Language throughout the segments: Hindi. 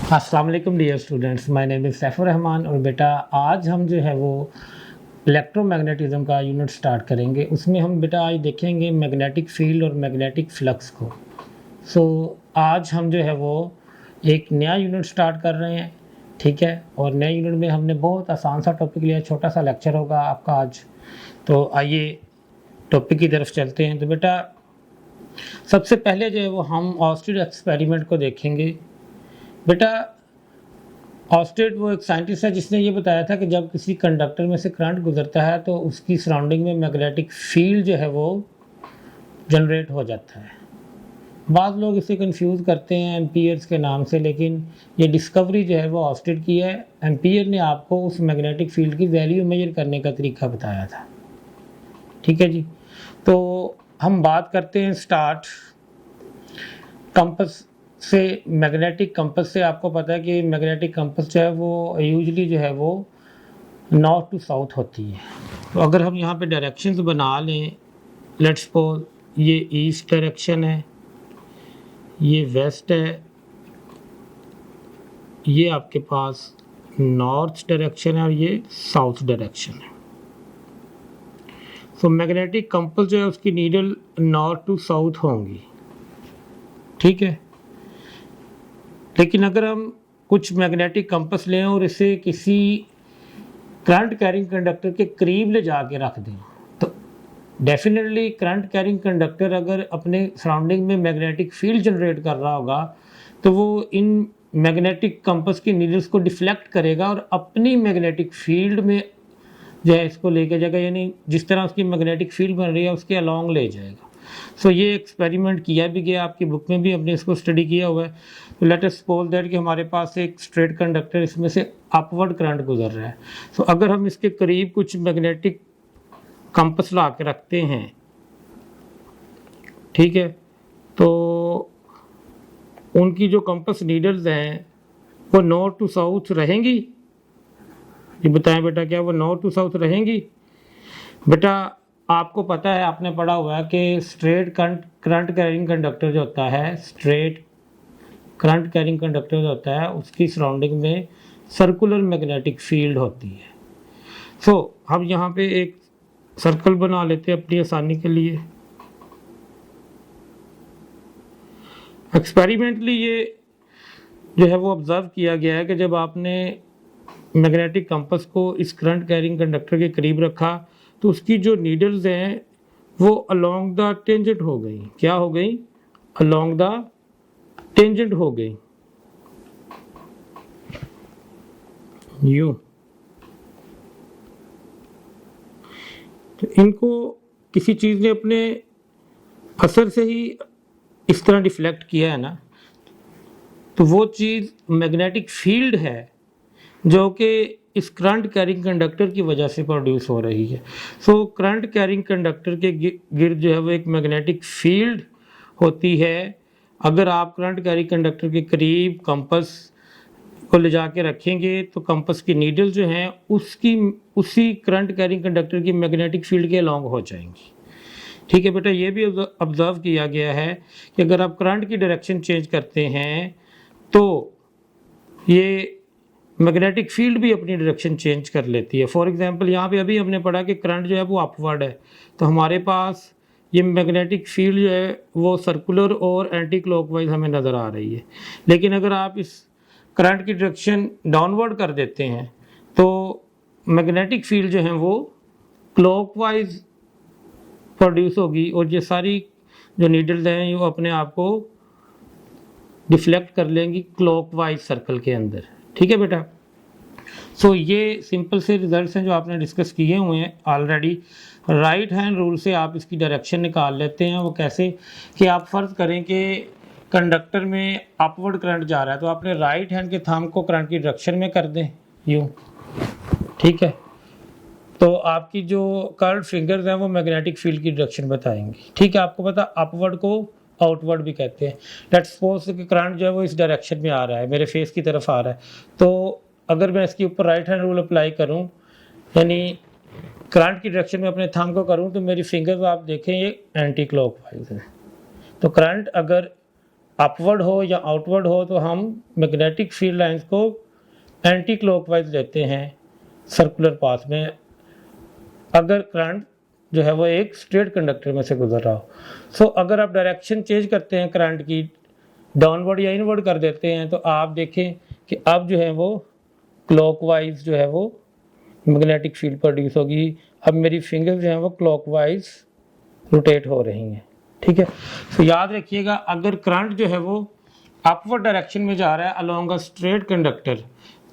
अस्सलाम वालेकुम dear students, my name is Saifur Rahman. और बेटा आज हम जो है वो इलेक्ट्रोमैग्नेटिज्म का यूनिट स्टार्ट करेंगे। उसमें हम बेटा आज देखेंगे मैग्नेटिक फील्ड और मैग्नेटिक फ्लक्स को। आज हम जो है वो एक नया यूनिट स्टार्ट कर रहे हैं, ठीक है। और नए यूनिट में हमने बहुत आसान सा टॉपिक लिया, छोटा सा लेक्चर होगा आपका आज। तो आइए टॉपिक की तरफ चलते हैं। तो बेटा सबसे पहले जो है वो हम ऑस्टेड एक्सपेरिमेंट को देखेंगे। बेटा ऑस्टेड वो एक साइंटिस्ट है जिसने ये बताया था कि जब किसी कंडक्टर में से करंट गुजरता है तो उसकी सराउंडिंग में मैग्नेटिक फील्ड जो है वो जनरेट हो जाता है। बाद लोग इसे कंफ्यूज करते हैं एम्पियर्स के नाम से, लेकिन ये डिस्कवरी जो है वो ऑस्टेड की है। एम्पियर ने आपको उस मैग्नेटिक फील्ड की वैल्यू मेजर करने का तरीका बताया था, ठीक है जी। तो हम बात करते हैं स्टार्ट कंपस से। मैग्नेटिक कंपस से आपको पता है कि मैग्नेटिक कंपस जो है वो यूजली जो है वो नॉर्थ टू साउथ होती है। तो अगर हम यहाँ पे डायरेक्शंस बना लें, लेट्स सपोज ये ईस्ट डायरेक्शन है, ये वेस्ट है, ये आपके पास नॉर्थ डायरेक्शन है और ये साउथ डायरेक्शन है। तो मैग्नेटिक कंपस जो है उसकी नीडल नॉर्थ टू साउथ होंगी, ठीक है। लेकिन अगर हम कुछ मैग्नेटिक कंपस लें और इसे किसी करंट कैरिंग कंडक्टर के करीब ले जाके रख दें, तो डेफिनेटली करंट कैरिंग कंडक्टर अगर अपने सराउंडिंग में मैग्नेटिक फील्ड जनरेट कर रहा होगा तो वो इन मैग्नेटिक कंपस की नीडल्स को डिफ्लेक्ट करेगा और अपनी मैग्नेटिक फील्ड में जो है इसको लेके जाएगा, यानी जिस तरह उसकी मैग्नेटिक फील्ड बन रही है उसके अलॉन्ग ले जाएगा। सो ये एक्सपेरिमेंट किया भी गया, आपकी बुक में भी हमने इसको स्टडी किया हुआ है। तो लेट अस सपोज दैट कि हमारे पास एक स्ट्रेट कंडक्टर, इसमें से अपवर्ड करंट गुजर रहा है। सो अगर हम इसके करीब कुछ मैग्नेटिक कंपस ला के रखते हैं, ठीक है, तो उनकी जो कंपस नीडल्स हैं वो नॉर्थ टू साउथ रहेंगी। ये बताएं बेटा, क्या वो नॉर्थ टू साउथ रहेंगी? बेटा आपको पता है, आपने पढ़ा हुआ है कि स्ट्रेट करंट कैरिंग कंडक्टर जो होता है, स्ट्रेट करंट कैरिंग कंडक्टर जो होता है उसकी सराउंडिंग में सर्कुलर मैग्नेटिक फील्ड होती है। सो हम यहाँ पे एक सर्कल बना लेते हैं अपनी आसानी के लिए। एक्सपेरिमेंटली ये जो है वो ऑब्जर्व किया गया है कि जब आपने मैग्नेटिक कंपस को इस करंट कैरिंग कंडक्टर के करीब रखा तो उसकी जो नीडल्स हैं वो अलोंग द टेंजेंट हो गई। क्या हो गई? अलोंग द टेंजेंट हो गई, यूं। तो इनको किसी चीज़ ने अपने असर से ही इस तरह डिफ्लेक्ट किया है ना, तो वो चीज़ मैग्नेटिक फील्ड है जो कि इस करंट कैरिंग कंडक्टर की वजह से प्रोड्यूस हो रही है। सो करंट कैरिंग कंडक्टर के गिर्द जो है वो एक मैग्नेटिक फील्ड होती है। अगर आप करंट कैरिंग कंडक्टर के करीब कंपस को ले जाके रखेंगे तो कंपस की नीडल जो हैं उसी करंट कैरिंग कंडक्टर की मैग्नेटिक फील्ड के अलॉन्ग हो जाएंगी, ठीक है बेटा। ये भी ऑब्जर्व किया गया है कि अगर आप करंट की डायरेक्शन चेंज करते हैं तो ये मैग्नेटिक फील्ड भी अपनी डायरेक्शन चेंज कर लेती है। फॉर एग्जांपल यहाँ पे अभी हमने पढ़ा कि करंट जो है वो अपवर्ड है, तो हमारे पास ये मैग्नेटिक फील्ड जो है वो सर्कुलर और एंटी क्लॉकवाइज हमें नज़र आ रही है। लेकिन अगर आप इस करंट की डायरेक्शन डाउनवर्ड कर देते हैं तो मैग्नेटिक फील्ड जो है वो क्लॉकवाइज प्रोड्यूस होगी और ये सारी जो नीडल्स हैं वो अपने आप को डिफ्लेक्ट कर लेंगी क्लॉकवाइज सर्कल के अंदर, ठीक है बेटा। सो ये सिंपल से रिजल्ट्स हैं जो आपने डिस्कस किए हुए हैं ऑलरेडी। राइट हैंड रूल से आप इसकी डायरेक्शन निकाल लेते हैं। वो कैसे कि आप फ़र्ज़ करें कि कंडक्टर में अपवर्ड करंट जा रहा है तो आपने राइट हैंड के थंब को करंट की डायरेक्शन में कर दें, यूँ, ठीक है। तो आपकी जो कर्व्ड फिंगर्स हैं वो मैग्नेटिक फील्ड की डायरेक्शन बताएंगी, ठीक है। आपको पता अपवर्ड को आउटवर्ड भी कहते हैं। लेट्स सपोज कि करंट जो है वो इस डायरेक्शन में आ रहा है, मेरे फेस की तरफ आ रहा है, तो अगर मैं इसके ऊपर राइट हैंड रूल अप्लाई करूं, यानी करंट की डायरेक्शन में अपने थंब को करूं, तो मेरी फिंगर आप देखें ये एंटी क्लॉकवाइज है। तो करंट अगर अपवर्ड हो या आउटवर्ड हो तो हम मैग्नेटिक फील्ड लाइंस को एंटी क्लॉकवाइज लेते हैं सर्कुलर पाथ में, अगर करंट जो है वो एक स्ट्रेट कंडक्टर में से गुजर रहा हो। सो अगर आप डायरेक्शन चेंज करते हैं करंट की, डाउनवर्ड या इनवर्ड कर देते हैं, तो आप देखें कि अब जो है वो क्लॉकवाइज जो है वो मैग्नेटिक फील्ड प्रोड्यूस होगी। अब मेरी फिंगर्स जो है वो क्लॉकवाइज रोटेट हो रही हैं, ठीक है। तो याद रखिएगा, अगर करंट जो है वो अपवर्ड डायरेक्शन में जा रहा है अलोंग अ स्ट्रेट कंडक्टर,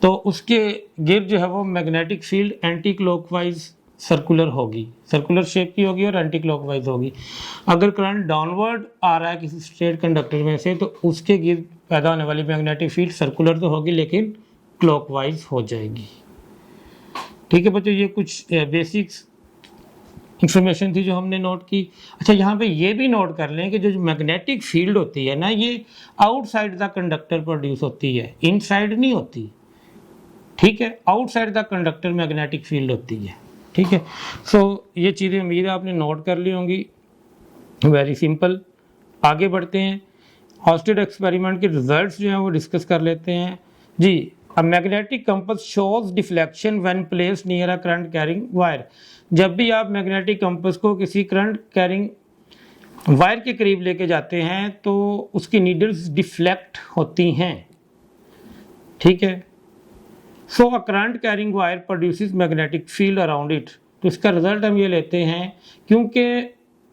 तो उसके गिर्द जो है वो magnetic field anti clockwise circular होगी, सर्कुलर शेप की होगी और एंटी क्लॉकवाइज होगी। अगर करंट डाउनवर्ड आ रहा है किसी स्ट्रेट कंडक्टर में से, तो उसके गिर्द पैदा होने वाली मैग्नेटिक फील्ड सर्कुलर तो होगी लेकिन क्लॉकवाइज हो जाएगी, ठीक है बच्चों। ये कुछ बेसिक्स इंफॉर्मेशन थी जो हमने नोट की। अच्छा, यहाँ पे ये भी नोट कर लें कि जो मैग्नेटिक फील्ड होती है ना, ये आउटसाइड द कंडक्टर प्रोड्यूस होती है, इनसाइड नहीं होती, ठीक है। Outside the conductor magnetic field होती है, ठीक है। सो ये चीज़ें उम्मीद है आपने नोट कर ली होंगी। Very simple. आगे बढ़ते हैं, हॉस्टेड एक्सपेरिमेंट के रिजल्ट्स जो हैं वो डिस्कस कर लेते हैं जी। A magnetic compass shows deflection when placed near a current carrying wire. जब भी आप मैग्नेटिक कंपस को किसी करंट कैरिंग वायर के करीब लेके जाते हैं तो उसकी नीडल्स डिफ्लेक्ट होती हैं, ठीक है। So a current carrying wire produces magnetic field around it. तो इसका रिजल्ट हम ये लेते हैं, क्योंकि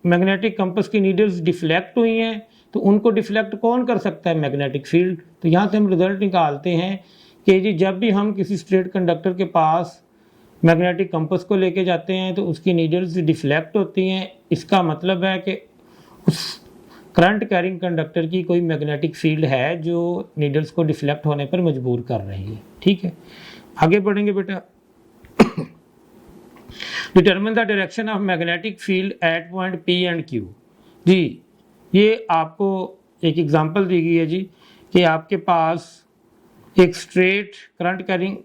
मैग्नेटिक कंपस की नीडल्स डिफ्लेक्ट हुई हैं, तो उनको डिफ्लेक्ट कौन कर सकता है? Magnetic field. तो यहाँ से हम रिजल्ट निकालते हैं कि जी जब भी हम किसी स्ट्रेट कंडक्टर के पास मैग्नेटिक कंपस को लेके जाते हैं तो उसकी नीडल्स डिफ्लेक्ट होती हैं। इसका मतलब है कि उस करंट कैरिंग कंडक्टर की कोई मैग्नेटिक फील्ड है जो नीडल्स को डिफ्लेक्ट होने पर मजबूर कर रही है, ठीक है। आगे बढ़ेंगे बेटा। Determine the direction of magnetic field at point P and Q. जी ये आपको एक एग्जांपल दी गई है जी कि आपके पास एक स्ट्रेट करंट कैरिंग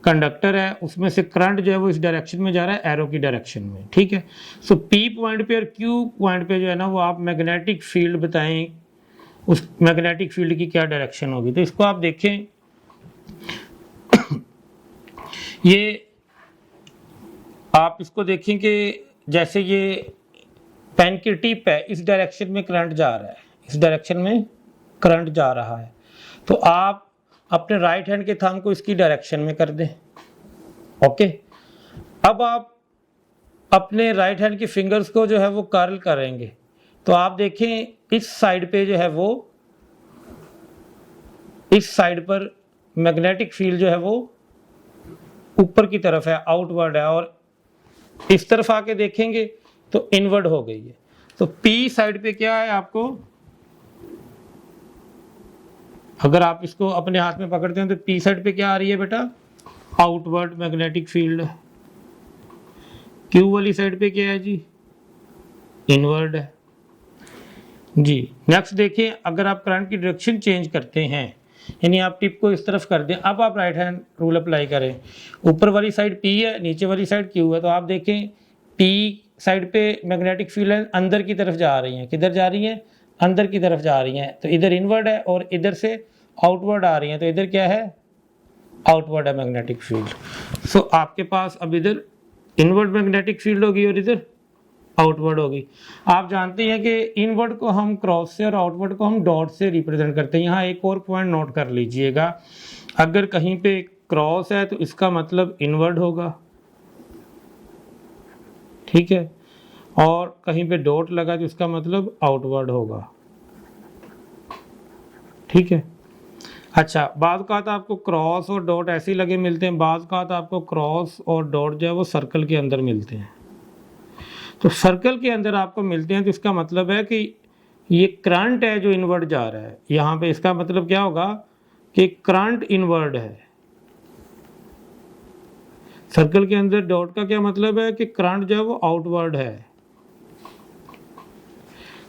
कंडक्टर है, उसमें से करंट जो है वो इस डायरेक्शन में जा रहा है, एरो की डायरेक्शन में, ठीक है। सो पी पॉइंट पे और क्यू पॉइंट पे जो है ना वो आप मैग्नेटिक फील्ड बताएं, उस मैग्नेटिक फील्ड की क्या डायरेक्शन होगी। तो इसको आप देखें, ये आप इसको देखें कि जैसे ये पेन की टिप है, इस डायरेक्शन में करंट जा रहा है, इस डायरेक्शन में करंट जा रहा है, तो आप अपने राइट हैंड के थंब को इसकी डायरेक्शन में कर दें, ओके। अब आप अपने राइट हैंड की फिंगर्स को जो है वो कर्ल करेंगे, तो आप देखें इस साइड पे जो है वो, इस साइड पर मैग्नेटिक फील्ड जो है वो ऊपर की तरफ है, आउटवर्ड है, और इस तरफ आके देखेंगे तो इनवर्ड हो गई है। तो पी साइड पे क्या है, आपको अगर आप इसको अपने हाथ में पकड़ते हैं तो पी साइड पे क्या आ रही है बेटा? Outward magnetic field. क्यू वाली साइड पे क्या है जी? इनवर्ड है जी। नेक्स्ट देखिए, अगर आप करंट की डायरेक्शन चेंज करते हैं, यानी आप टिप को इस तरफ कर दें, अब आप राइट हैंड रूल अप्लाई करें, ऊपर वाली साइड पी है, नीचे वाली साइड क्यू है, तो आप देखें पी साइड पे मैग्नेटिक फील्ड अंदर की तरफ जा रही है, किधर जा रही है? अंदर की तरफ जा रही हैं, तो इधर इनवर्ड है और इधर से आउटवर्ड आ रही हैं, तो इधर क्या है? आउटवर्ड है मैग्नेटिक फील्ड। सो आपके पास अब इधर इनवर्ड मैग्नेटिक फील्ड होगी और इधर आउटवर्ड होगी। आप जानते हैं कि इनवर्ड को हम क्रॉस से और आउटवर्ड को हम डॉट से रिप्रेजेंट करते हैं। यहाँ एक और पॉइंट नोट कर लीजिएगा, अगर कहीं पे क्रॉस है तो इसका मतलब इनवर्ड होगा, ठीक है, और कहीं पे डॉट लगा तो इसका मतलब आउटवर्ड होगा, ठीक है। अच्छा, बाद का तो आपको क्रॉस और डॉट ऐसे ही लगे मिलते हैं, बाद का तो आपको क्रॉस और डॉट जो है वो सर्कल के अंदर मिलते हैं। तो सर्कल के अंदर आपको मिलते हैं तो इसका मतलब है कि ये करंट है जो इनवर्ड जा रहा है, यहाँ पे इसका मतलब क्या होगा कि करंट इनवर्ड है। सर्कल के अंदर डॉट का क्या मतलब है कि करंट जो है वो आउटवर्ड है।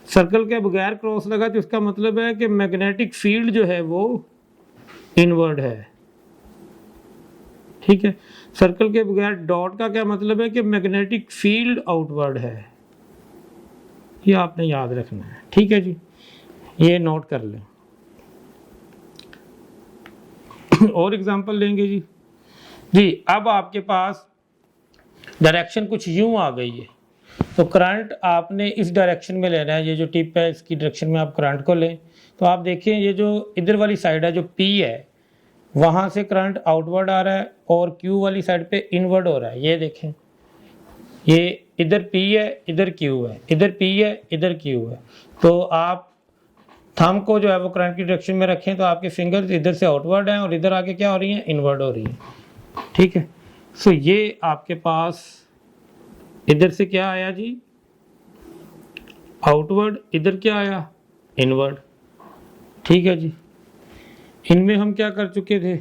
सर्कल के बगैर क्रॉस लगा तो इसका मतलब है कि मैग्नेटिक फील्ड जो है वो इनवर्ड है, ठीक है। सर्कल के बगैर डॉट का क्या मतलब है कि मैग्नेटिक फील्ड आउटवर्ड है। ये आपने याद रखना है, ठीक है जी, ये नोट कर लें। और एग्जांपल लेंगे जी। जी अब आपके पास डायरेक्शन कुछ यूं आ गई है, तो करंट आपने इस डायरेक्शन में लेना है। ये जो टिप है इसकी डायरेक्शन में आप करंट को लें, तो आप देखिए ये जो इधर वाली साइड है जो P है, वहां से करंट आउटवर्ड आ रहा है और Q वाली साइड पे इनवर्ड हो रहा है। ये देखें, ये इधर P है, इधर Q है, इधर P है, इधर Q है। तो आप थंब को जो है वो करंट की डायरेक्शन में रखें, तो आपके फिंगर्स इधर से आउटवर्ड हैं और इधर आके क्या हो रही हैं, इनवर्ड हो रही हैं। ठीक है, सो ये आपके पास इधर से क्या आया जी, आउटवर्ड, इधर क्या आया, इनवर्ड। ठीक है जी, इनमें हम क्या कर चुके थे,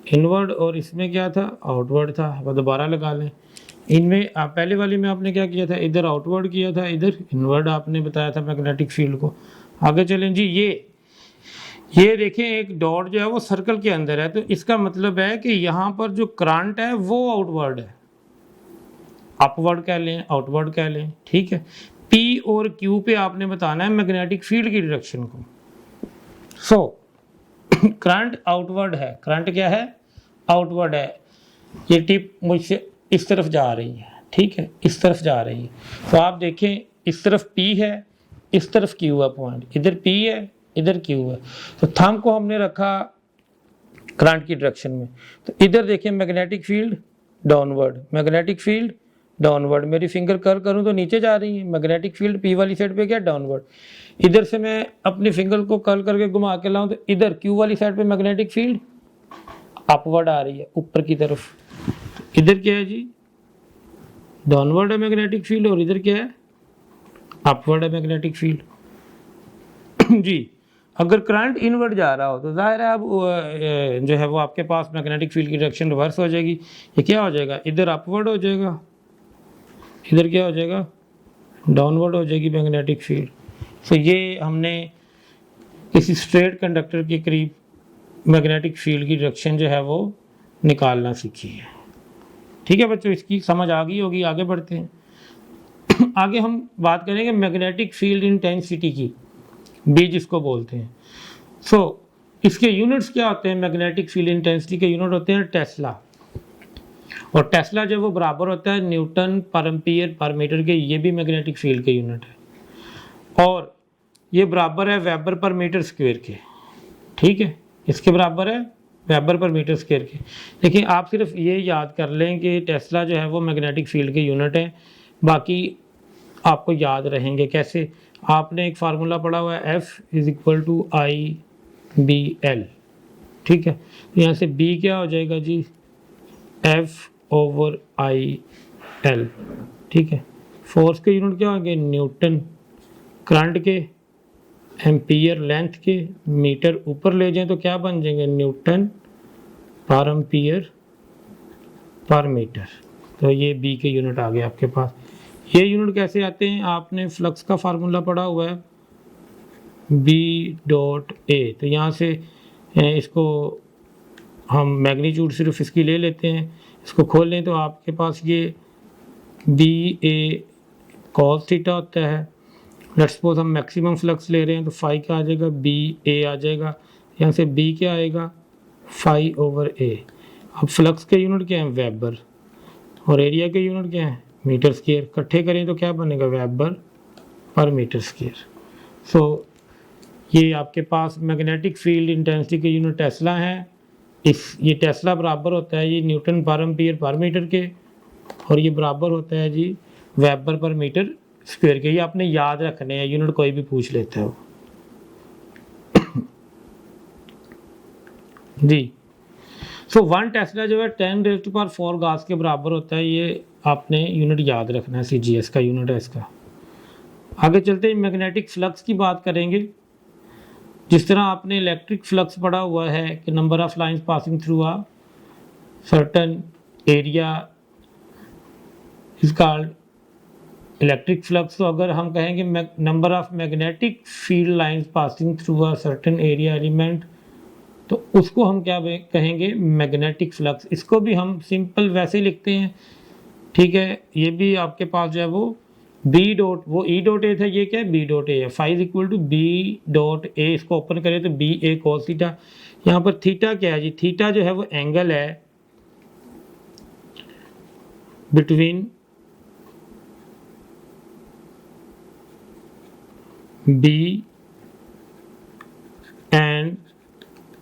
इनवर्ड, और इसमें क्या था, आउटवर्ड था। अब दोबारा लगा लें, इनमें पहले वाली में आपने क्या किया था, इधर आउटवर्ड किया था, इधर इनवर्ड आपने बताया था मैग्नेटिक फील्ड को। आगे चलें जी, ये देखें एक डॉट जो है वो सर्कल के अंदर है, तो इसका मतलब है कि यहाँ पर जो करंट है वो आउटवर्ड है, अपवर्ड कह लें, आउटवर्ड कह लें। ठीक है, P और Q पे आपने बताना है मैग्नेटिक फील्ड की डायरेक्शन को। सो करंट आउटवर्ड है, करंट क्या है, आउटवर्ड है। ये टिप मुझसे इस तरफ जा रही है, ठीक है, इस तरफ जा रही है। तो आप देखें इस तरफ P है, इस तरफ Q है पॉइंट, इधर P है, इधर Q है। तो थंब को हमने रखा करंट की डायरेक्शन में, तो इधर देखें magnetic field downward, magnetic field downward. मेरी फिंगर कर्ल करूं तो नीचे जा रही है, मैग्नेटिक फील्ड P वाली साइड पे क्या, डाउनवर्ड। इधर से मैं अपनी फिंगर को कर्ल करके घुमा के लाऊं तो इधर Q वाली साइड पे मैग्नेटिक फील्ड अपवर्ड आ रही है, ऊपर की तरफ। इधर क्या है जी, डाउनवर्ड है मैग्नेटिक फील्ड, और इधर क्या है, अपवर्ड है मैग्नेटिक फील्ड। जी अगर करंट इनवर्ड जा रहा हो तो जाहिर है अब जो है वो आपके पास मैग्नेटिक फील्ड की डायरेक्शन रिवर्स हो जाएगी। ये क्या हो जाएगा, इधर अपवर्ड हो जाएगा, इधर क्या हो जाएगा, डाउनवर्ड हो जाएगी मैग्नेटिक फील्ड। तो ये हमने किसी स्ट्रेट कंडक्टर के करीब मैग्नेटिक फील्ड की डायरेक्शन जो है वो निकालना सीखी है। ठीक है बच्चों, इसकी समझ आ गई होगी। आगे बढ़ते हैं। आगे हम बात करेंगे मैग्नेटिक फील्ड इंटेंसिटी की, B जिसको बोलते हैं। सो इसके यूनिट्स क्या होते हैं, मैग्नेटिक फील्ड इंटेंसिटी के यूनिट होते हैं टेस्ला, और टेस्ला जो वो बराबर होता है न्यूटन पर एम्पीयर पर मीटर के। ये भी मैग्नेटिक फील्ड के यूनिट है, और ये बराबर है वेबर पर मीटर स्क्वायर के। ठीक है, इसके बराबर है वेबर पर मीटर स्क्वायर के। देखिए आप सिर्फ ये याद कर लें कि टेस्ला जो है वो मैग्नेटिक फील्ड के यूनिट है, बाकी आपको याद रहेंगे कैसे। आपने एक फार्मूला पढ़ा हुआ है F = I/B/L। ठीक है, तो यहाँ से B क्या हो जाएगा जी, F/I/L। ठीक है, फोर्स के यूनिट क्या होंगे, न्यूटन, करंट के एम्पियर, लेंथ के मीटर, ऊपर ले जाएं तो क्या बन जाएंगे, न्यूटन पर एम्पियर पर मीटर। तो ये B के यूनिट आ गए आपके पास। ये यूनिट कैसे आते हैं, आपने फ्लक्स का फार्मूला पढ़ा हुआ है B.A। तो यहाँ से इसको हम मैग्नीट्यूड सिर्फ इसकी ले लेते हैं, इसको खोल लें तो आपके पास ये BA cos थीटा होता है। लेट्स सपोज हम मैक्सिमम फ्लक्स ले रहे हैं तो फाई क्या आ जाएगा, BA आ जाएगा। यहाँ से B क्या आएगा, φ/A। अब फ्लक्स के यूनिट क्या है, वेबर, और एरिया के यूनिट क्या है, मीटर स्क्वायर। इकट्ठे करें तो क्या बनेगा, वेबर पर मीटर स्क्वायर। सो ये आपके पास मैग्नेटिक फील्ड इंटेंसिटी के यूनिट टेस्ला हैं। ये टेस्ला बराबर होता है ये न्यूटन पर एम्पीयर पर मीटर के, और ये बराबर होता है जी वेबर पर मीटर स्क्वायर के। ये आपने याद रखने हैं, यूनिट कोई भी पूछ लेता है वो। जी सो 1 टेस्ला जो है 10⁴ गास के बराबर होता है। ये आपने यूनिट याद रखना है, CGS का यूनिट है इसका। आगे चलते हैं, मैग्नेटिक फ्लक्स की बात करेंगे। जिस तरह आपने इलेक्ट्रिक फ्लक्स पढ़ा हुआ है कि number of lines passing through a certain area is called electric flux. तो अगर हम कहेंगे number of magnetic field lines passing through a certain area element, तो उसको हम क्या कहेंगे, मैग्नेटिक फ्लक्स। इसको भी हम सिंपल वैसे ही लिखते हैं। ठीक है, ये भी आपके पास जो है वो बी डॉट, वो ई डॉट ए था, ये क्या है बी डॉट ए है, five equal to B dot A, इसको ओपन करें तो बी ए कॉस थीटा। यहाँ पर थीटा क्या है जी, थीटा जो है वो एंगल है बिटवीन बी एंड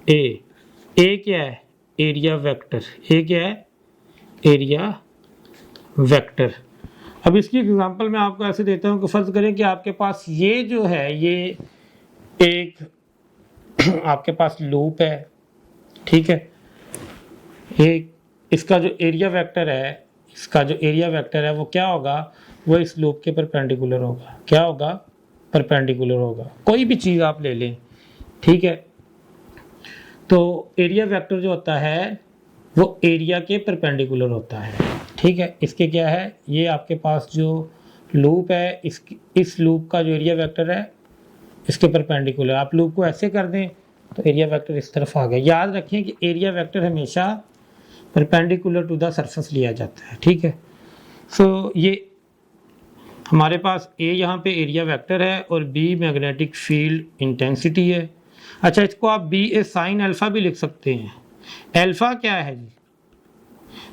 ए क्या है एरिया वेक्टर, ए क्या है एरिया वेक्टर। अब इसकी एग्जांपल मैं आपको ऐसे देता हूँ कि फर्ज करें कि आपके पास ये जो है ये एक आपके पास लूप है, ठीक है, एक इसका जो एरिया वेक्टर है, इसका जो एरिया वेक्टर है वो क्या होगा, वो इस लूप के परपेंडिकुलर होगा। क्या होगा, परपेंडिकुलर होगा। कोई भी चीज़ आप ले लें, ठीक है, तो एरिया वेक्टर जो होता है वो एरिया के परपेंडिकुलर होता है, ठीक है। इसके क्या है, ये आपके पास जो लूप है इस लूप का जो एरिया वेक्टर है इसके परपेंडिकुलर, आप लूप को ऐसे कर दें तो एरिया वेक्टर इस तरफ आ गया। याद रखें कि एरिया वेक्टर हमेशा परपेंडिकुलर टू द सरफेस लिया जाता है, ठीक है। सो ये हमारे पास ए यहाँ पे एरिया वेक्टर है और बी मैग्नेटिक फील्ड इंटेंसिटी है। अच्छा, इसको आप बी ए साइन अल्फा भी लिख सकते हैं। अल्फा क्या है जी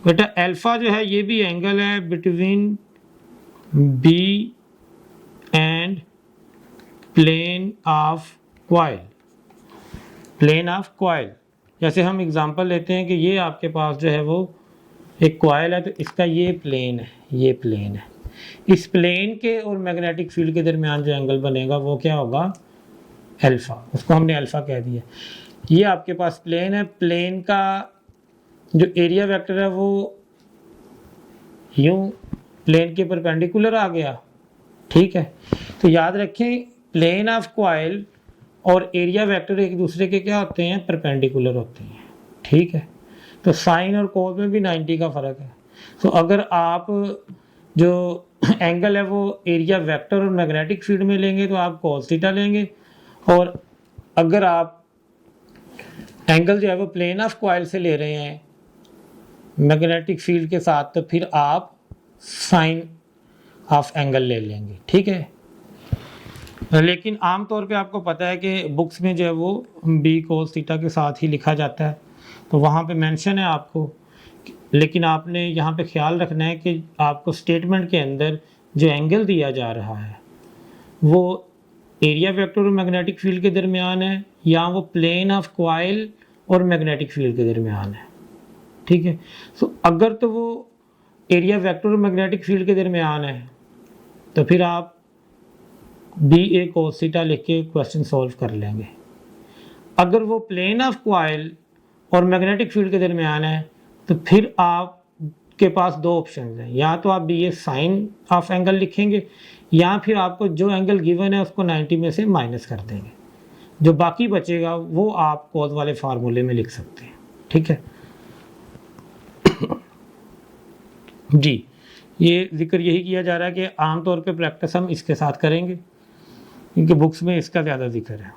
बेटा, अल्फा जो है ये भी एंगल है between B and plane of coil, plane of coil. जैसे हम एग्जांपल लेते हैं कि ये आपके पास जो है वो एक कॉइल है, तो इसका ये प्लेन है, ये प्लेन है, इस प्लेन के और मैग्नेटिक फील्ड के दरमियान जो एंगल बनेगा वो क्या होगा, अल्फा, उसको हमने अल्फा कह दिया। ये आपके पास प्लेन है, प्लेन का जो एरिया वेक्टर है वो यूं प्लेन के परपेंडिकुलर आ गया, ठीक है। तो याद रखें प्लेन ऑफ कॉइल और एरिया वेक्टर एक दूसरे के क्या होते हैं, परपेंडिकुलर होते हैं, ठीक है। तो साइन और कोस में भी 90 का फर्क है। तो अगर आप जो एंगल है वो एरिया वेक्टर और मैग्नेटिक फील्ड में लेंगे तो आप कोस थीटा लेंगे, और अगर आप एंगल जो है वो प्लेन ऑफ कॉइल से ले रहे हैं मैग्नेटिक फील्ड के साथ, तो फिर आप साइन ऑफ एंगल ले लेंगे, ठीक है। लेकिन आमतौर पे आपको पता है कि बुक्स में जो है वो बी कोस थीटा के साथ ही लिखा जाता है, तो वहाँ पे मेंशन है आपको, लेकिन आपने यहाँ पे ख्याल रखना है कि आपको स्टेटमेंट के अंदर जो एंगल दिया जा रहा है वो एरिया वेक्टर और मैग्नेटिक फील्ड के दरमियान है या वो प्लेन ऑफ कॉइल और मैग्नेटिक फील्ड के दरमियान है, ठीक है। तो अगर तो वो एरिया वेक्टर और मैग्नेटिक फील्ड के दरमियान है तो फिर आप बी ए कोस थीटा लिख के क्वेश्चन सॉल्व कर लेंगे। अगर वो प्लेन ऑफ कॉइल और मैग्नेटिक फील्ड के दरमियान है तो फिर आपके पास दो ऑप्शन हैं, या तो आप B A sine of angle लिखेंगे या फिर आपको जो एंगल गिवन है उसको 90 में से माइनस कर देंगे, जो बाकी बचेगा वो आप कोस वाले फार्मूले में लिख सकते हैं, ठीक है जी। ये जिक्र यही किया जा रहा है कि आमतौर पे प्रैक्टिस हम इसके साथ करेंगे क्योंकि बुक्स में इसका ज़्यादा जिक्र है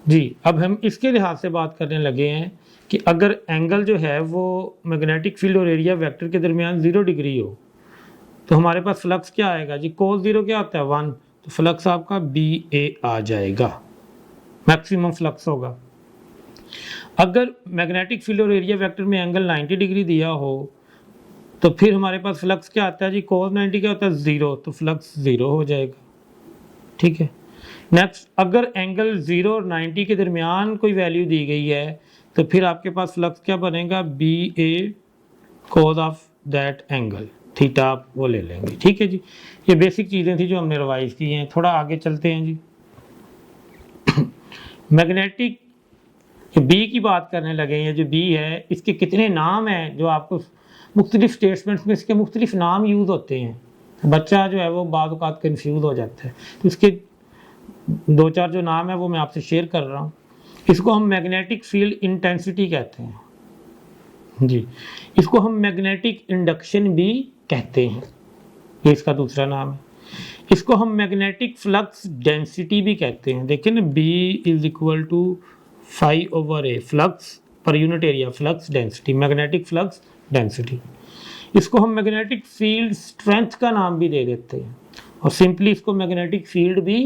जी। अब हम इसके लिहाज से बात करने लगे हैं कि अगर एंगल जो है वो मैग्नेटिक फील्ड और एरिया वेक्टर के दरमियान 0 डिग्री हो तो हमारे पास फ्लक्स क्या आएगा जी, कोस 0 क्या होता है 1, तो फ्लक्स आपका बी ए आ जाएगा, मैक्सिमम फ्लक्स होगा। अगर मैग्नेटिक फील्ड और एरिया वेक्टर में एंगल 90 डिग्री दिया हो तो फिर हमारे पास फ्लक्स क्या आता है जी, कोस 90 क्या होता है 0, तो फ्लक्स 0 हो जाएगा, ठीक है। नेक्स्ट, अगर एंगल 0 और 90 के दरमियान कोई वैल्यू दी गई है तो फिर आपके पास फ्लक्स क्या बनेगा, B A cos of that angle, theta आप वो ले लेंगे, ठीक है जी। ये बेसिक चीज़ें थी जो हमने रिवाइज की हैं। थोड़ा आगे चलते हैं जी। मैग्नेटिक बी की बात करने लगे हैं। जो बी है इसके कितने नाम हैं जो आपको मुख्तलिफ स्टेटमेंट्स में इसके मुख्तलिफ नाम यूज़ होते हैं, बच्चा जो है वो बाद औक़ात कन्फ्यूज़ हो जाता है, तो इसके 2-4 जो नाम है वो मैं आपसे शेयर कर रहा हूँ। इसको हम मैग्नेटिक फील्ड इंटेंसिटी कहते हैं जी, इसको हम मैग्नेटिक इंडक्शन भी कहते हैं, ये इसका दूसरा नाम है। इसको हम मैग्नेटिक फ्लक्स डेंसिटी भी कहते हैं। देखिए ना, B is equal to φ/a, flux पर unit area, flux density, magnetic flux density. इसको हम मैग्नेटिक फील्ड स्ट्रेंथ का नाम भी दे देते हैं। और सिंपली इसको मैग्नेटिक फील्ड भी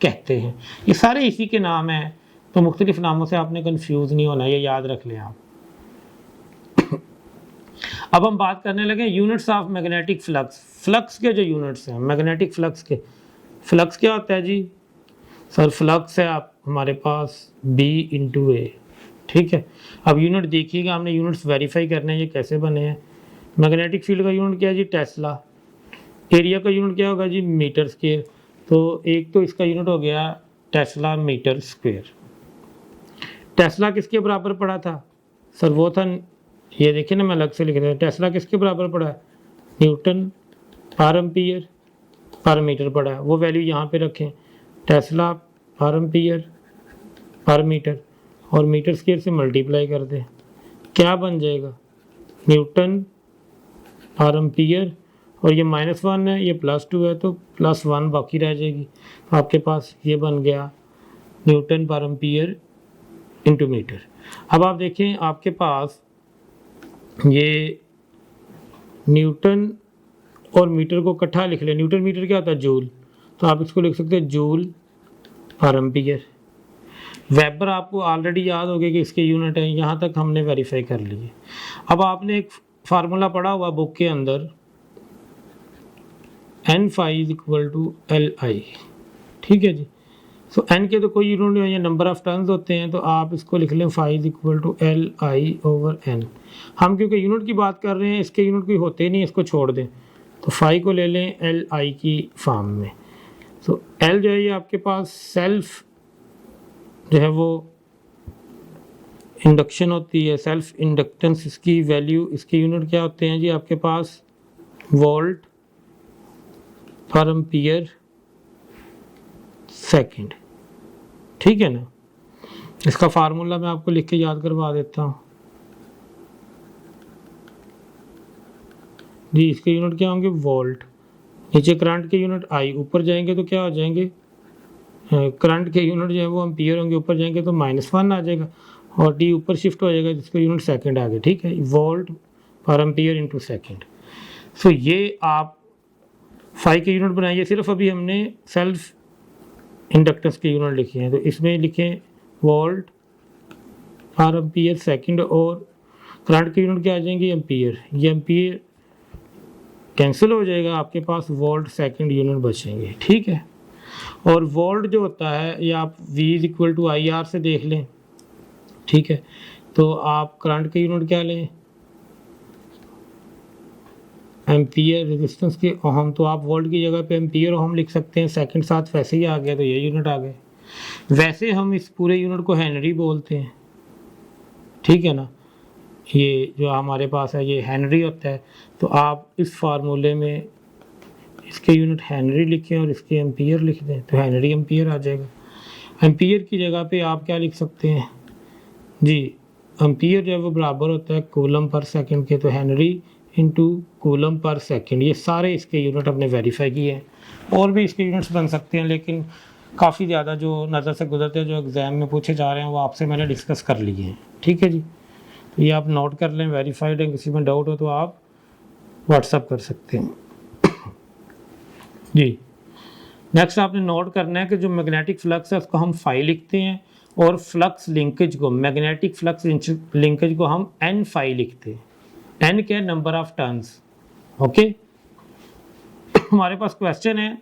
कहते हैं। ये सारे इसी के नाम हैं, तो मुख्तलिफ नामों से आपने कंफ्यूज नहीं होना, ये याद रख लें आप। अब हम बात करने लगे units of magnetic flux. Flux के जो यूनिट्स हैं मैग्नेटिक फ्लक्स के, फ्लक्स क्या होता है जी सर? फ्लक्स है आप हमारे पास B/A, ठीक है। अब यूनिट देखिएगा, हमने यूनिट्स वेरीफाई करने हैं ये कैसे बने हैं। मैग्नेटिक फील्ड का यूनिट क्या है जी? टेस्ला। एरिया का यूनिट क्या होगा जी? Metre square. तो एक तो इसका यूनिट हो गया टेस्ला मीटर स्क्वायर। टेस्ला किसके बराबर पड़ा था सर? वो था, ये देखिए ना, मैं अलग से लिख रहा हूँ। टेस्ला किसके बराबर पड़ा है? न्यूटन पर एम्पियर पर मीटर पड़ा है। वो वैल्यू यहाँ पे रखें, टेस्ला पर एम्पियर पर मीटर, और मीटर स्क्वायर से मल्टीप्लाई कर दें, क्या बन जाएगा? न्यूटन पर एम्पियर, और ये -1 है, ये +2 है, तो +1 बाकी रह जाएगी। आपके पास ये बन गया न्यूटन पर एम्पियर इंटू मीटर। अब आप देखें आपके पास ये न्यूटन और मीटर को इकट्ठा लिख लें। न्यूटन मीटर क्या होता है? जूल, तो आप इसको लिख सकते हैं जूल पर एम्पियर। वेबर आपको ऑलरेडी याद हो गया कि इसके यूनिट है, यहाँ तक हमने वेरीफाई कर लिए। अब आपने एक फार्मूला पढ़ा हुआ बुक के अंदर, N∅ = Li, ठीक है जी। सो N के तो कोई यूनिट नहीं है, ये नंबर ऑफ टर्न्स होते हैं, तो आप इसको लिख लें ∅ = Li/N। हम क्योंकि यूनिट की बात कर रहे हैं, इसके यूनिट कोई होते नहीं, इसको छोड़ दें, तो ∅ को ले लें Li की फॉर्म में। सो L जो है ये आपके पास सेल्फ जो है वो इंडक्शन होती है, सेल्फ इंडक्टेंस इसकी वैल्यू, इसके यूनिट क्या होते हैं जी आपके पास? वोल्ट पर एम्पियर सेकंड, ठीक है ना। इसका फार्मूला मैं आपको लिख के याद करवा देता हूँ जी। इसके यूनिट क्या होंगे? वोल्ट। नीचे करंट के यूनिट आई, ऊपर जाएंगे तो क्या हो जाएंगे? करंट के यूनिट जो है वो एम्पियर होंगे, ऊपर जाएंगे तो -1 आ जाएगा, और डी ऊपर शिफ्ट हो जाएगा, जिसका यूनिट सेकंड आ गया, ठीक है। वोल्ट पर एम्पियर इंटू सेकंड। सो ये आप ∅ के यूनिट बनाइए। सिर्फ अभी हमने सेल्फ इंडक्टेंस के यूनिट लिखे हैं, तो इसमें लिखें वोल्ट पर एम्पियर सेकंड, और करंट के यूनिट क्या आ जाएंगे? एम्पियर। ये एम्पियर कैंसिल हो जाएगा, आपके पास वोल्ट सेकंड यूनिट बचेंगे, ठीक है। और वोल्ट जो होता है ये आप V = IR से देख लें, ठीक है। तो आप करंट के यूनिट क्या लें? एम्पियर। रेजिस्टेंस के ओहम, तो आप वोल्ट की जगह पे एम्पियर ओहम लिख सकते हैं, सेकंड साथ वैसे ही आ गया, तो ये यूनिट आ गए। वैसे हम इस पूरे यूनिट को हेनरी बोलते हैं, ठीक है ना। ये जो हमारे पास है ये हेनरी होता है, तो आप इस फार्मूले में इसके यूनिट हेनरी लिखें और इसके एम्पियर लिख दें, तो हेनरी एम्पियर आ जाएगा। एम्पियर की जगह पे आप क्या लिख सकते हैं जी? एम्पियर जो है वो बराबर होता है कूलम पर सेकंड के, तो Henry into coulomb per second. ये सारे इसके यूनिट हमने वेरीफाई किए हैं। और भी इसके यूनिट्स बन सकते हैं, लेकिन काफ़ी ज़्यादा जो नज़र से गुजरते हैं, जो एग्ज़ाम में पूछे जा रहे हैं, वो आपसे मैंने डिस्कस कर लिए हैं, ठीक है जी। तो ये आप नोट कर लें, वेरीफाइड है। किसी में डाउट हो तो आप व्हाट्सअप कर सकते हैं जी। नेक्स्ट आपने नोट करना है कि जो मैग्नेटिक फ्लक्स है उसको हम ∅ लिखते हैं, और फ्लक्स लिंकेज को, मैग्नेटिक फ्लक्स लिंकेज को हम N∅ लिखते हैं। N क्या? Number of turns, okay. हमारे पास क्वेश्चन है,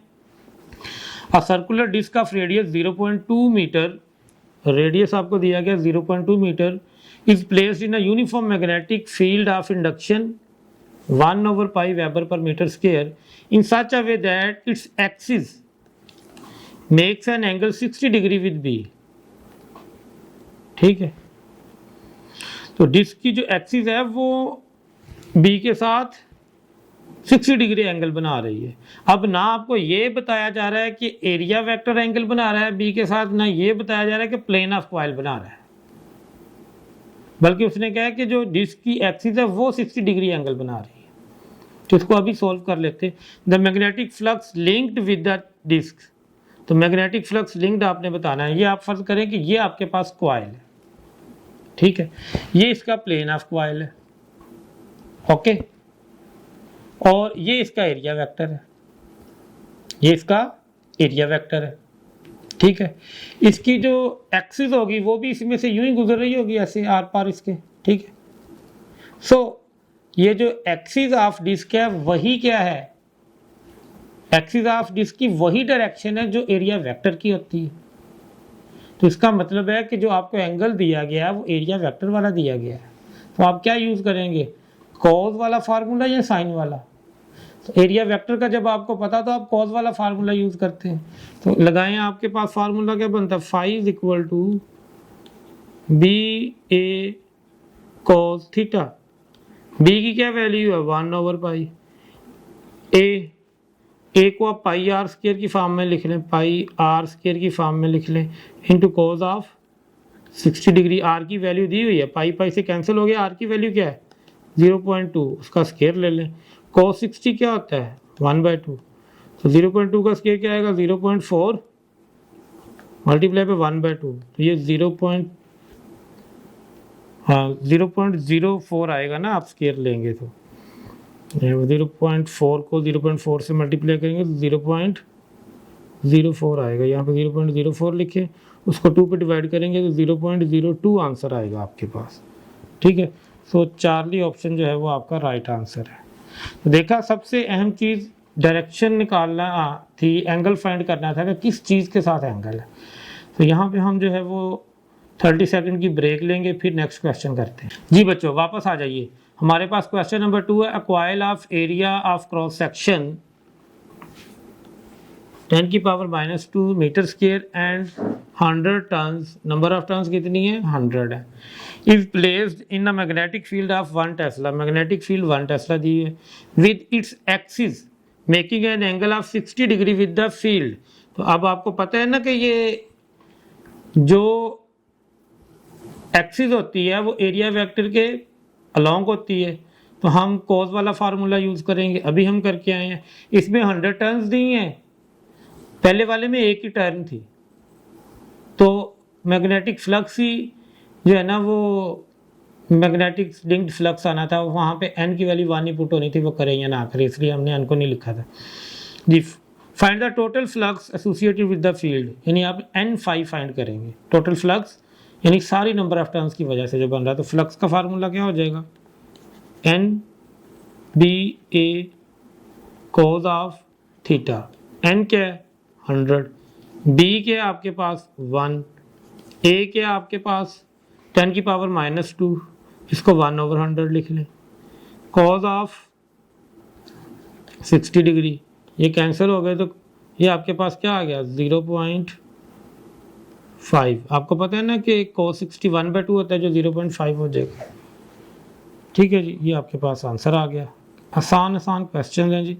a circular disc of radius 0.2 metre, radius आपको दिया गया 0.2 metre, is placed in a uniform magnetic field of induction 1/π weber per metre square in such a way that its axis makes an angle 60 degree with B, ठीक है। तो डिस्क की जो एक्सिस है वो B के साथ 60 डिग्री एंगल बना रही है। अब ना आपको ये बताया जा रहा है कि एरिया वेक्टर एंगल बना रहा है B के साथ, ना ये बताया जा रहा है कि प्लेन ऑफ कॉइल बना रहा है, बल्कि उसने कहा है कि जो डिस्क की एक्सिस है वो 60 डिग्री एंगल बना रही है। तो इसको अभी सॉल्व कर लेते हैं। The magnetic flux linked with the disc, तो मैग्नेटिक फ्लक्स लिंक्ड आपने बताना है। ये आप फर्ज करें कि ये आपके पास कॉइल है, ठीक है, ये इसका प्लेन ऑफ कॉइल है, ओके, और ये इसका एरिया वेक्टर है, ये इसका एरिया वेक्टर है, ठीक है। इसकी जो एक्सिस होगी वो भी इसमें से यूं ही गुजर रही होगी ऐसे आर पार इसके, ठीक है। सो ये जो एक्सिस ऑफ डिस्क है वही क्या है, एक्सिस ऑफ डिस्क की वही डायरेक्शन है जो एरिया वेक्टर की होती है। तो इसका मतलब है कि जो आपको एंगल दिया गया है वो एरिया वेक्टर वाला दिया गया है। तो आप क्या यूज करेंगे, कॉज वाला फार्मूला या साइन वाला। तो एरिया वेक्टर का जब आपको पता तो आप कॉज वाला फार्मूला यूज करते हैं। तो लगाएं, आपके पास फार्मूला क्या बनता है, phi is equal to B A cos theta. B की क्या वैल्यू है 1/पाई, ए को आप पाई आर स्क्वायर की फॉर्म में लिख लें, पाई आर स्क्वायर की फॉर्म में लिख लें, into cos of 60 degree. R की वैल्यू दी हुई है, पाई पाई से कैंसिल हो गया, आर की वैल्यू क्या है 0.2, उसका स्क्वायर ले लें। cos 60 क्या होता है 1/2, तो 0.2 का स्क्वायर क्या आएगा 0.4 मल्टीप्लाई पे 1/2, तो ये 0.04 आएगा ना, आप स्क्वायर लेंगे तो 0.4 को 0.4 से मल्टीप्लाई करेंगे तो 0.04 आएगा। यहाँ पे 0.04 लिखे, उसको 2 पे डिवाइड करेंगे तो 0.02 आंसर आएगा आपके पास, ठीक है। सो चार्ली ऑप्शन जो है वो आपका राइट आंसर है। तो देखा, सबसे अहम चीज़ डायरेक्शन निकालना थी, एंगल फाइंड करना था कि किस चीज़ के साथ एंगल है। तो यहाँ पे हम जो है वो 30 सेकंड की ब्रेक लेंगे, फिर नेक्स्ट क्वेश्चन करते हैं। जी बच्चों वापस आ जाइए, हमारे पास क्वेश्चन नंबर 2 है, a coil of area of cross section 10⁻² metre square and 100 turns, number of turns कितनी है 100 है, is placed in a magnetic field of 1 tesla, magnetic field 1 tesla दी है, with its axis making an angle of 60 degree with the field. तो अब आपको पता है ना कि ये जो एक्सिस होती है वो एरिया वेक्टर के अलोंग होती है, तो हम कॉज वाला फार्मूला यूज करेंगे। अभी हम करके आए हैं, इसमें 100 टर्न्स दी हैं, पहले वाले में एक ही टर्न थी, तो मैग्नेटिक फ्लक्स ही जो है ना वो मैग्नेटिक लिंक्ड फ्लक्स आना था, वहाँ पे n की वैल्यू 1 ही पुट होनी थी, वो करें या ना करें, इसलिए हमने n को नहीं लिखा था जी। Find the total flux associated with the field, यानी आप n5 फाइंड करेंगे, टोटल फ्लक्स यानी सारी नंबर ऑफ टर्न्स की वजह से जो बन रहा है। तो फ्लक्स का फार्मूला क्या हो जाएगा, n b a cos of theta, n क्या है 100, b क्या है आपके पास 1, a क्या है आपके पास 10⁻², इसको 1/100 लिख लें, cos ऑफ 60 डिग्री, ये कैंसिल हो गए तो ये आपके पास क्या आ गया 0.5। आपको पता है ना कि cos 60 1/2 होता है, जो 0.5 हो जाएगा, ठीक है जी। ये आपके पास आंसर आ गया। आसान क्वेश्चन हैं जी।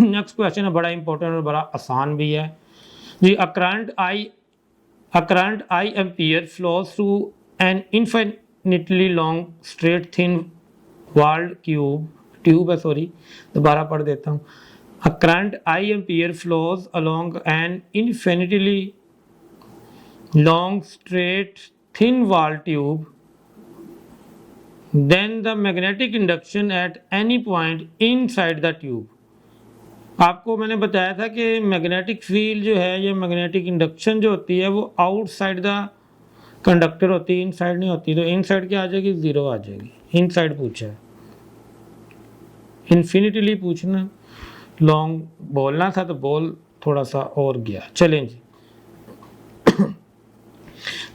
नेक्स्ट क्वेश्चन है बड़ा इंपॉर्टेंट और बड़ा आसान भी है जी। A current I ampere flows through an infinitely long straight thin walled tube है, सॉरी दोबारा पढ़ देता हूँ। A current I ampere flows along an infinitely long straight thin walled tube, then the magnetic induction at any point inside the tube। आपको मैंने बताया था कि मैग्नेटिक फील्ड जो है या मैग्नेटिक इंडक्शन जो होती है वो आउटसाइड द कंडक्टर होती है, इनसाइड नहीं होती। तो इनसाइड क्या आ जाएगी 0 आ जाएगी, इनसाइड पूछा है, इन्फिनिटली पूछना, लॉन्ग बोलना था तो बोल थोड़ा सा और गया। चलें जी।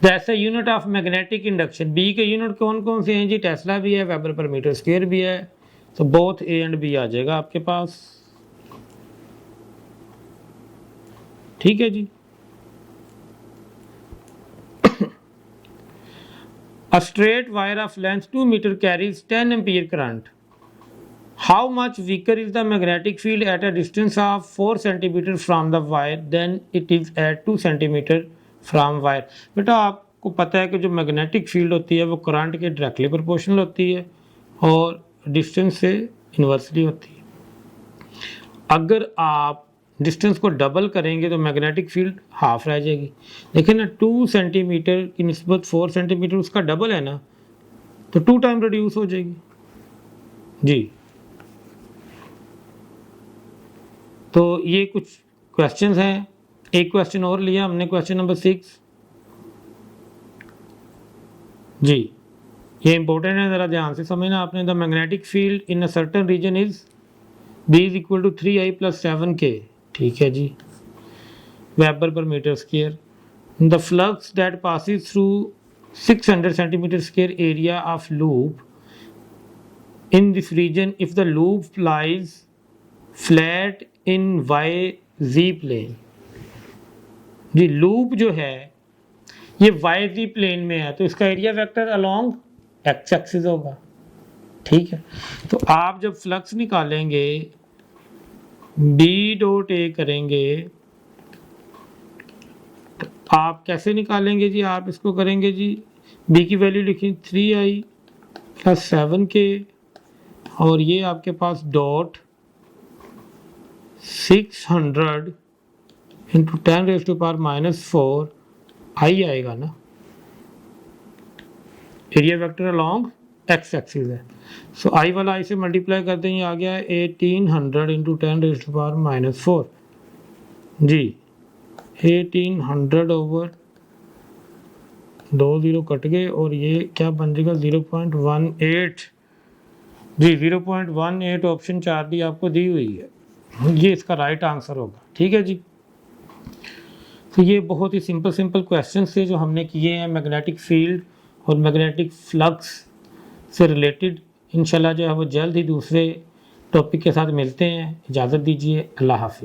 That's unit of magnetic induction, B के यूनिट कौन कौन से हैं जी, टेस्ला भी है, वेबर पर मीटर स्क्वायर भी है, तो बोथ ए एंड बी आ जाएगा आपके पास, ठीक है जी। A straight wire of length 2 meter carries 10 ampere current. How much weaker is the magnetic field at a distance of 4 centimeter from the wire than it is at 2 centimeter from wire। बेटा आपको पता है कि जो मैग्नेटिक फील्ड होती है वो करंट के डायरेक्टली प्रोपोर्शनल होती है और डिस्टेंस से इन्वर्सली होती है। अगर आप डिस्टेंस को डबल करेंगे तो मैग्नेटिक फील्ड हाफ रह जाएगी। देखिए ना 2 सेंटीमीटर की निस्बत 4 सेंटीमीटर उसका डबल है ना, तो 2 टाइम रिड्यूस हो जाएगी जी। तो ये कुछ क्वेश्चंस हैं। एक क्वेश्चन और लिया हमने, क्वेश्चन नंबर 6 जी, ये इंपॉर्टेंट है, ज़रा ध्यान से समझना आपने। The magnetic field in a certain region is B is equal to 3I + 7K, ठीक है जी, weber per metre square. The flux that passes through 600 centimetre square area of loop in this region if the loop lies flat in YZ plane। जी, लूप जो है ये YZ प्लेन में है, तो इसका area vector along X axis होगा, ठीक है। तो आप जब फ्लक्स निकालेंगे B.A करेंगे तो आप कैसे निकालेंगे जी? आप इसको करेंगे जी, B की वैल्यू लिखी 3I + 7K और ये आपके पास डॉट 600 इंटू 10⁻⁻⁴ आई आएगा ना, area vector along X axis है। सो आई वाला आई से मल्टीप्लाई करते हैं, ये आ गया 1800 इंटू 10⁻⁻⁴ जी, 1800 ओवर 2 0 कट गए और ये क्या बन जाएगा 0.18 जी, 0.18 ऑप्शन 4 डी आपको दी हुई है, ये इसका राइट आंसर होगा, ठीक है जी। तो ये बहुत ही सिंपल क्वेश्चन थे जो हमने किए हैं मैग्नेटिक फील्ड और मैग्नेटिक फ्लक्स से रिलेटेड। इंशाल्लाह जो है वो जल्द ही दूसरे टॉपिक के साथ मिलते हैं। इजाज़त दीजिए, अल्लाह हाफिज़।